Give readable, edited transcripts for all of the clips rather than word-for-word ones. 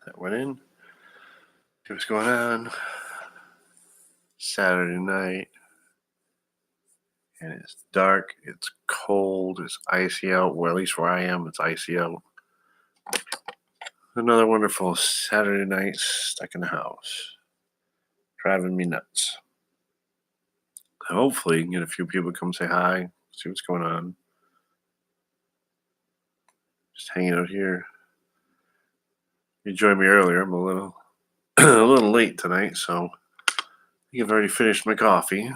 That went in. See what's going on. Saturday night. And it's dark. It's cold. It's icy out. Well, at least where I am, it's icy out. Another wonderful Saturday night stuck in the house. Driving me nuts. Hopefully, you can get a few people to come say hi, see what's going on. Just hanging out here. You joined me earlier. I'm a little a little late tonight, so I think I've already finished my coffee.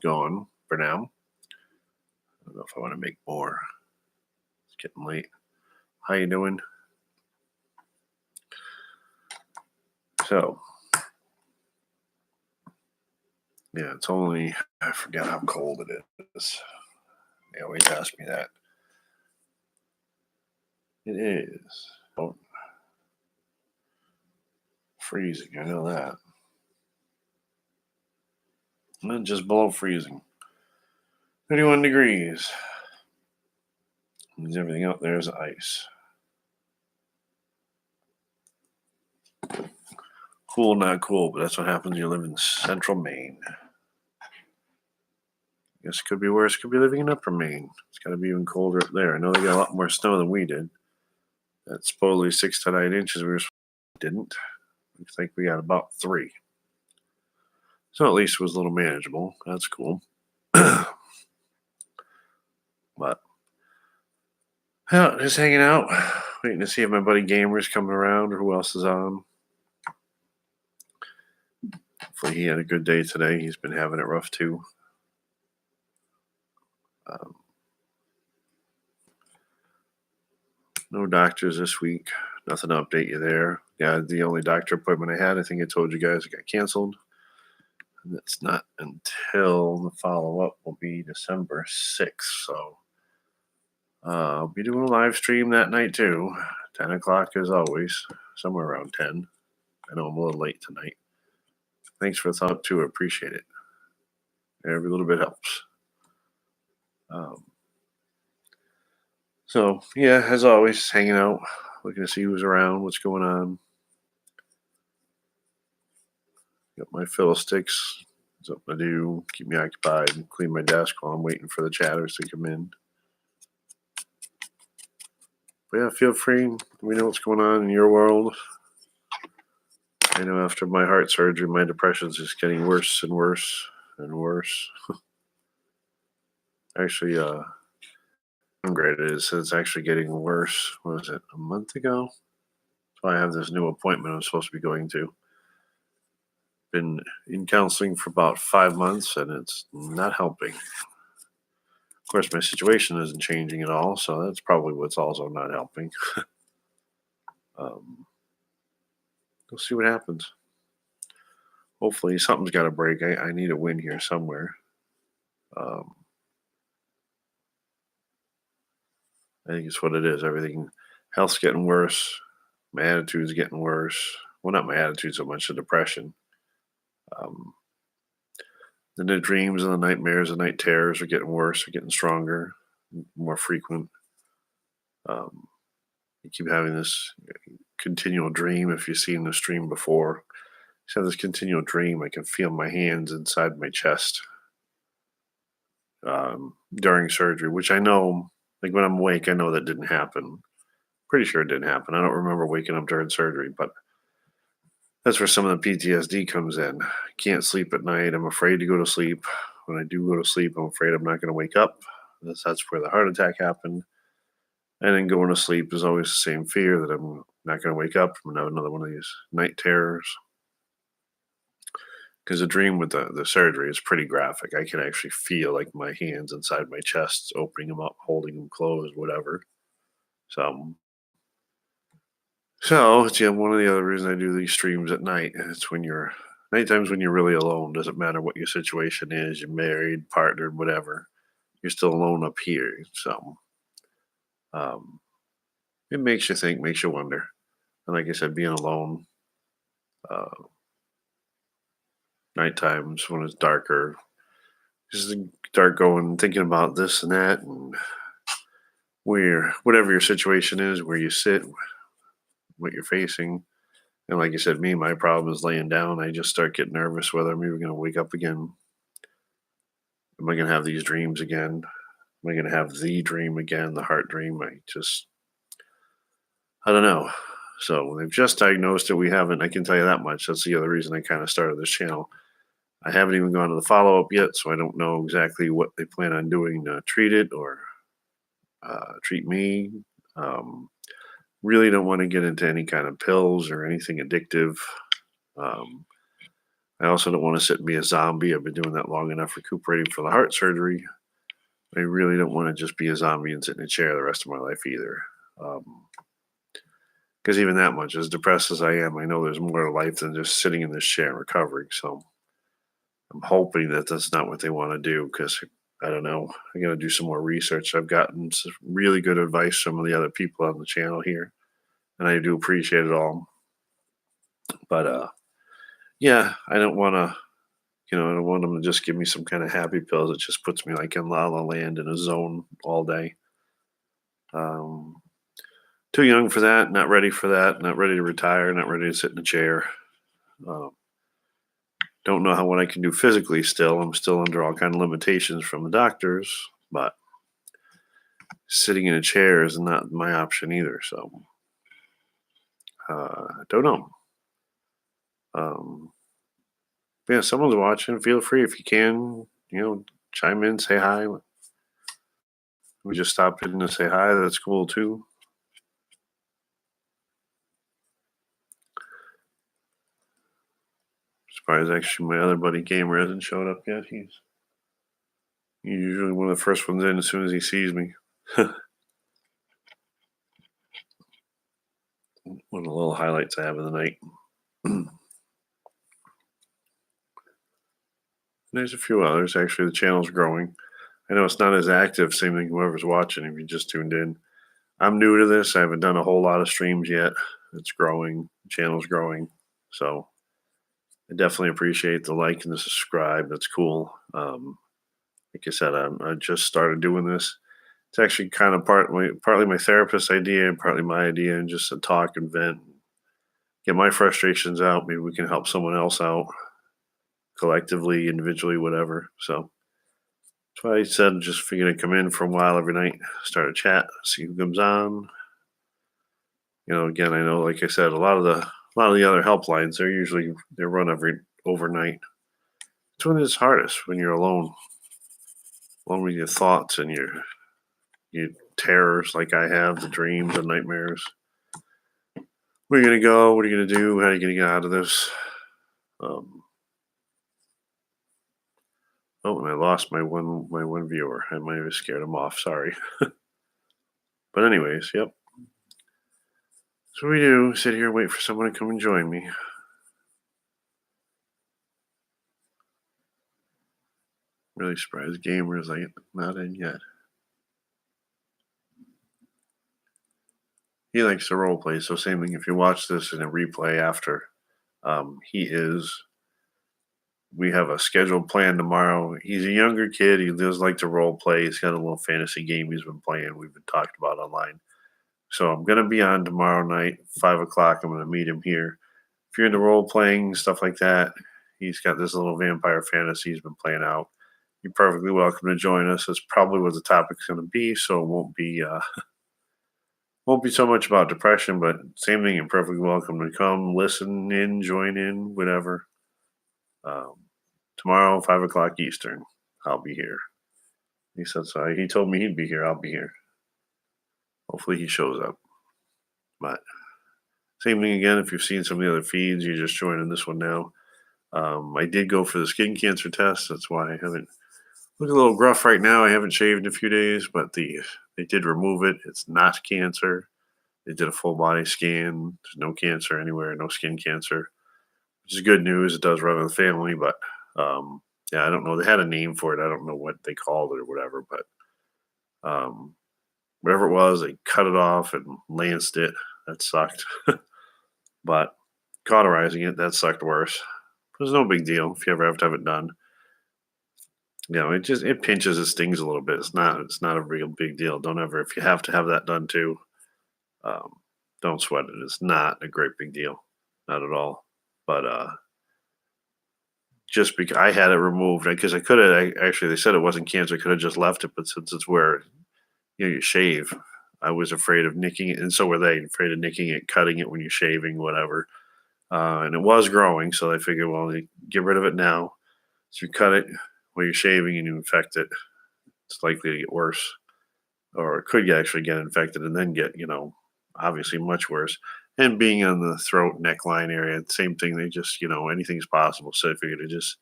Going for now. I don't know if I want to make more. It's getting late. How you doing? So, yeah, it's only, I forget how cold it is. They always ask me that. It is freezing, I know that. And just below freezing. 31 degrees. And everything out there is ice. Cool, not cool, but that's what happens when you live in central Maine. I guess it could be worse. Could be living in upper Maine. It's got to be even colder up there. I know they got a lot more snow than we did. That's supposedly 6 to 9 inches. We didn't. I think we got about 3. So at least it was a little manageable. That's cool. But yeah, just hanging out, waiting to see if my buddy Gamer's coming around or who else is on. Hopefully he had a good day today. He's been having it rough too. No doctors this week. Nothing to update you there. Yeah, the only doctor appointment I had, I think I told you guys, it got canceled. And it's not until the follow-up will be December 6th. So I'll be doing a live stream that night too. 10 o'clock as always. Somewhere around 10. I know I'm a little late tonight. Thanks for the thought too. I appreciate it. Every little bit helps. So, yeah, as always, hanging out, looking to see who's around, what's going on. Got my fiddle sticks, something to do, keep me occupied, and clean my desk while I'm waiting for the chatters to come in. But yeah, feel free. Let me know what's going on in your world. I know after my heart surgery, my depression's just getting worse and worse and worse. Actually, graded is it's actually getting worse. What was it, a month ago? So I have this new appointment I'm supposed to be going to. Been in counseling for about 5 months and it's not helping. Of course, my situation isn't changing at all, so that's probably what's also not helping. We'll see what happens. Hopefully something's got to break. I need a win here somewhere. I think it's what it is. Everything, health's getting worse. My attitude's getting worse. Well, not my attitude so much, the depression. The dreams and the nightmares and night terrors are getting worse, are getting stronger, more frequent. You keep having this continual dream. If you've seen the stream before, you have this continual dream. I can feel my hands inside my chest during surgery, which I know, like when I'm awake, I know that didn't happen. Pretty sure it didn't happen. I don't remember waking up during surgery, but that's where some of the PTSD comes in. I can't sleep at night. I'm afraid to go to sleep. When I do go to sleep, I'm afraid I'm not going to wake up. That's where the heart attack happened. And then going to sleep is always the same fear that I'm not going to wake up. I'm going to have another one of these night terrors. Because the dream with the surgery is pretty graphic. I can actually feel like my hands inside my chest, opening them up, holding them closed, whatever. So it's one of the other reasons I do these streams at night. And it's when nighttime's when you're really alone. Doesn't matter what your situation is. You're married, partnered, whatever. You're still alone up here. So it makes you think, makes you wonder. And like I said, being alone, night times when it's darker, just start going, thinking about this and that, and whatever your situation is, where you sit, what you're facing, And like you said, my problem is laying down. I just start getting nervous whether I'm even going to wake up again. Am I going to have these dreams again? Am I going to have the dream again, the heart dream? I don't know. So they've just diagnosed it. We haven't, I can tell you that much. That's the other reason I kind of started this channel. I haven't even gone to the follow up yet, so I don't know exactly what they plan on doing to treat it or treat me. Um, really don't want to get into any kind of pills or anything addictive. Um, I also don't want to sit and be a zombie. I've been doing that long enough recuperating for the heart surgery. I really don't want to just be a zombie and sit in a chair the rest of my life either. Because even that much, as depressed as I am, I know there's more to life than just sitting in this chair and recovering. So I'm hoping that that's not what they want to do because I don't know. I got to do some more research. I've gotten some really good advice from the other people on the channel here, and I do appreciate it all. But yeah, I don't want to. I don't want them to just give me some kind of happy pills. It just puts me like in la la land in a zone all day. Um, Too young for that. Not ready for that. Not ready to retire. Not ready to sit in a chair. Um, don't know what I can do physically. Still, I'm still under all kind of limitations from the doctors, but sitting in a chair is not my option either. So, don't know. Um, yeah, someone's watching. Feel free if you can. Chime in, say hi. We just stopped in to say hi. That's cool too. Surprised actually my other buddy Gamer hasn't showed up yet. He's usually one of the first ones in as soon as he sees me. One of the little highlights I have of the night. There's a few others. Actually, the channel's growing. I know it's not as active. Same thing, whoever's watching, if you just tuned in. I'm new to this. I haven't done a whole lot of streams yet. It's growing. The channel's growing. So I definitely appreciate the like and the subscribe. That's cool. Like I said, I just started doing this. It's actually kind of partly my therapist's idea, and partly my idea, and just to talk and vent, get my frustrations out. Maybe we can help someone else out collectively, individually, whatever. So that's why I said just figured I'd come in for a while every night, start a chat, see who comes on. Again, I know, like I said, a lot of the other helplines they're run every overnight. It's when it's hardest when you're alone with your thoughts and your terrors, like I have, the dreams and nightmares. Where are you gonna go? What are you gonna do? How are you gonna get out of this? Um, oh, and I lost my one viewer. I might have scared him off. Sorry. But anyways, yep. So we do sit here and wait for someone to come and join me. Really surprised gamers like not in yet. He likes to role play, so same thing. If you watch this in a replay after, he is. We have a scheduled plan tomorrow. He's a younger kid. He does like to role play. He's got a little fantasy game he's been playing. We've been talking about online. So I'm gonna be on tomorrow night, 5 o'clock. I'm gonna meet him here. If you're into role playing stuff like that, he's got this little vampire fantasy he's been playing out. You're perfectly welcome to join us. That's probably what the topic's going to be. So it won't be so much about depression, but same thing. You're perfectly welcome to come, listen in, join in, whatever. Um, Tomorrow, 5 o'clock Eastern, I'll be here. He said so. He told me he'd be here. I'll be here. Hopefully he shows up. But same thing again. If you've seen some of the other feeds, you're just joining this one now. I did go for the skin cancer test. That's why I haven't look a little gruff right now. I haven't shaved in a few days, but they did remove it. It's not cancer. They did a full body scan. There's no cancer anywhere, no skin cancer, which is good news. It does run in the family, but yeah, I don't know. They had a name for it. I don't know what they called it or whatever, but um, whatever it was, they cut it off and lanced it. That sucked. But cauterizing it, that sucked worse. It was no big deal if you ever have to have it done. It pinches, it stings a little bit. It's not a real big deal. Don't ever, if you have to have that done too, um, don't sweat it. It's not a great big deal. not at all. But just because I had it removed, because I could have actually, they said it wasn't cancer. I could have just left it, but since it's where you shave, I was afraid of nicking it, and so were they, afraid of nicking it, cutting it when you're shaving, whatever. And it was growing, so I figured, well, you get rid of it now. So you cut it while you're shaving and you infect it, it's likely to get worse, or it could actually get infected and then get, obviously much worse. And being on the throat, neckline area, same thing. They just, anything's possible. So I figured it just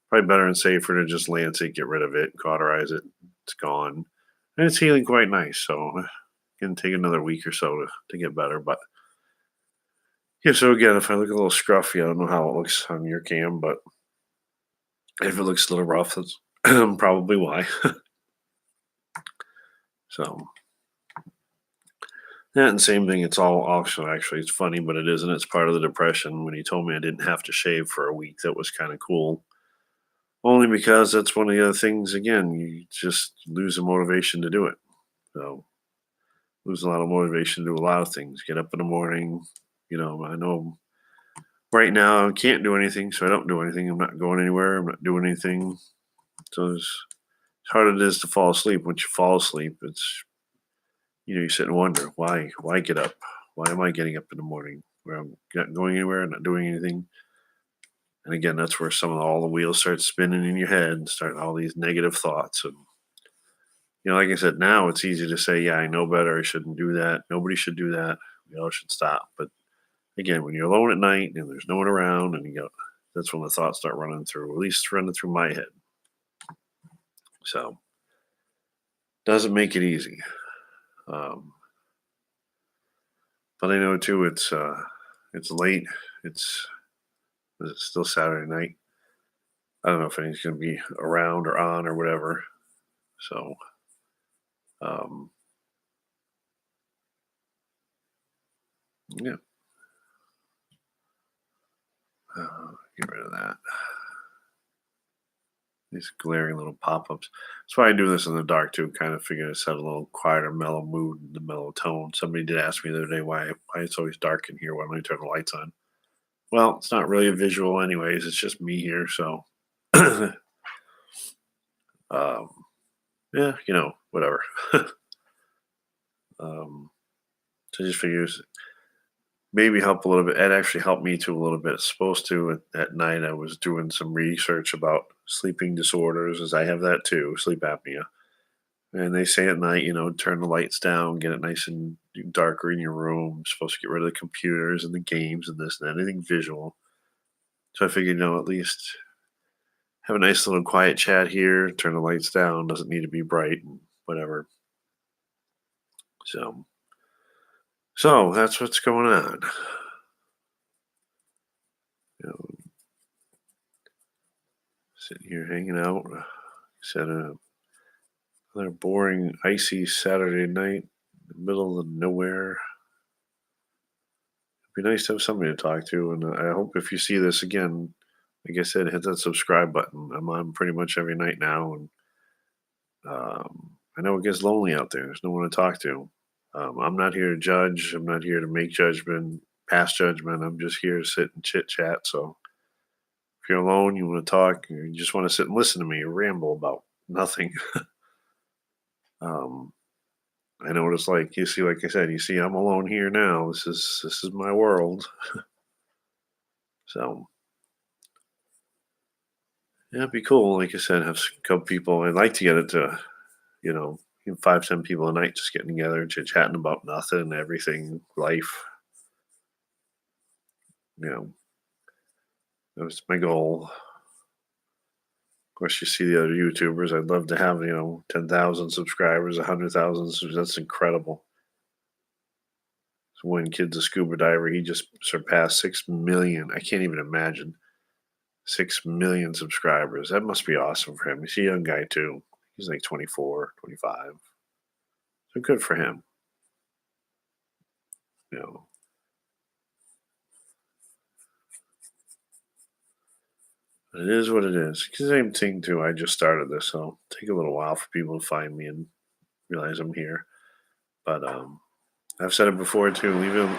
probably better and safer to just lance it, get rid of it, cauterize it. It's gone. And it's healing quite nice. So can take another week or so to get better. But yeah, so again, if I look a little scruffy, I don't know how it looks on your cam, but if it looks a little rough, that's probably why. So yeah, and same thing. It's all also actually it's funny, but it isn't. It's part of the depression. When he told me I didn't have to shave for a week, that was kind of cool. Only because that's one of the other things. Again, you just lose the motivation to do it. So lose a lot of motivation to do a lot of things. Get up in the morning. I know right now I can't do anything, so I don't do anything. I'm not going anywhere. I'm not doing anything. So as hard as it is to fall asleep, once you fall asleep, it's you sit and wonder why get up? Why am I getting up in the morning where I'm not going anywhere, not doing anything? And again, that's where some of all the wheels start spinning in your head and start all these negative thoughts. And like I said, now it's easy to say, yeah, I know better. I shouldn't do that. Nobody should do that. We all should stop. But again, when you're alone at night and there's no one around, and that's when the thoughts start running through. At least running through my head. So doesn't make it easy. Um, but I know too. It's late. It's It's still Saturday night. I don't know if anything's going to be around or on or whatever. So, um, yeah, get rid of that. These glaring little pop-ups. That's why I do this in the dark too. Kind of figure to set a little quieter, mellow mood, the mellow tone. Somebody did ask me the other day why it's always dark in here. Why don't I turn the lights on? Well, it's not really a visual, anyways. It's just me here. So, um, yeah, whatever. um, so just figures maybe help a little bit. It actually helped me too a little bit. It's supposed to at night. I was doing some research about sleeping disorders, as I have that too, sleep apnea. And they say at night, turn the lights down, get it nice and darker in your room. Supposed to get rid of the computers and the games and this and that, anything visual. So I figured, at least have a nice little quiet chat here. Turn the lights down. Doesn't need to be bright and whatever. So, so that's what's going on. You know, sitting here hanging out. Said another boring, icy Saturday night in the middle of nowhere. It'd be nice to have somebody to talk to, and I hope if you see this again, like I said, hit that subscribe button. I'm on pretty much every night now, and I know it gets lonely out there. There's no one to talk to. I'm not here to judge. I'm not here to make judgment, pass judgment. I'm just here to sit and chit chat. So if you're alone, you want to talk, or you just want to sit and listen to me ramble about nothing. um, I know what it's like. You see, like I said, you see, I'm alone here now. This is my world. So yeah, it'd be cool. Like I said, have a couple people. I'd like to get it to, you know, 5, 10 people a night just getting together, chit chatting about nothing and everything, life. You know, that was my goal. Of course, you see the other YouTubers. I'd love to have 10,000 subscribers, 100,000. That's incredible. So when kid's a scuba diver, he just surpassed 6 million. I can't even imagine 6 million subscribers. That must be awesome for him. He's a young guy too. He's like 24, 25. So good for him. You know, it is what it is. Same thing too. I just started this, so it'll take a little while for people to find me and realize I'm here. But I've said it before too. Even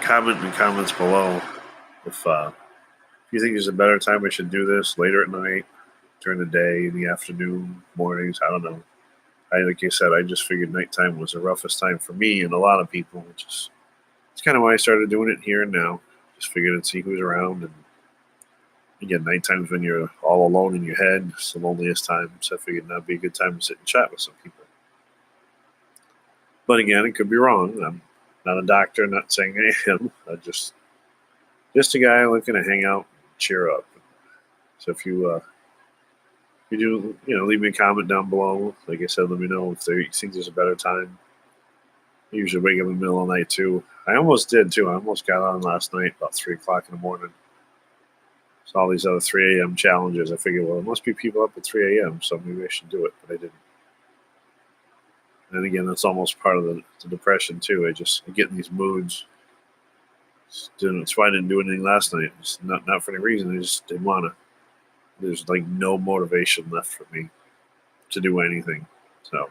comment in the comments below if you think there's a better time we should do this, later at night, during the day, in the afternoon, mornings. I don't know. Like I said, I just figured nighttime was the roughest time for me and a lot of people, which is it's kind of why I started doing it here and now. Just figured I'd see who's around, and again, nighttime's when you're all alone in your head. It's the loneliest time, so I figured that'd be a good time to sit and chat with some people. But again, it could be wrong. I'm not a doctor, not saying I am. I'm just a guy looking to hang out, cheer up. So if you do, leave me a comment down below. Like I said, let me know if you think there's a better time. I usually wake up in the middle of the night too. I almost did too. I almost got on last night about 3 o'clock in the morning. So all these other 3 a.m. challenges. I figured, well, there must be people up at 3 a.m., so maybe I should do it, but I didn't. And again, that's almost part of the depression too. I get in these moods. That's why I didn't do anything last night. Just not for any reason. I just didn't want to. There's like no motivation left for me to do anything. So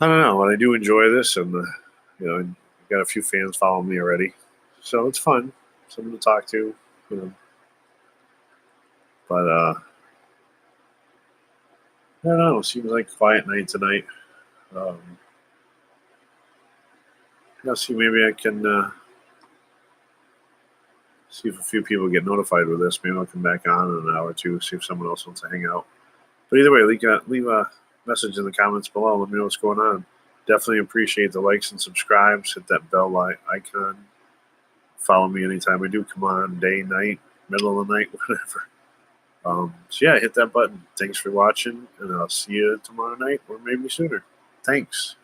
I don't know, but I do enjoy this, and I've got a few fans following me already, so it's fun. Someone to talk to, you know. But I don't know. It seems like a quiet night tonight. Um, see, maybe I can see if a few people get notified with this. Maybe I'll come back on in an hour or two, see if someone else wants to hang out. But either way, leave a message in the comments below. Let me know what's going on. Definitely appreciate the likes and subscribes. Hit that bell icon. Follow me anytime I do come on, day, night, middle of the night, whatever. So yeah, hit that button. Thanks for watching, and I'll see you tomorrow night or maybe sooner. Thanks.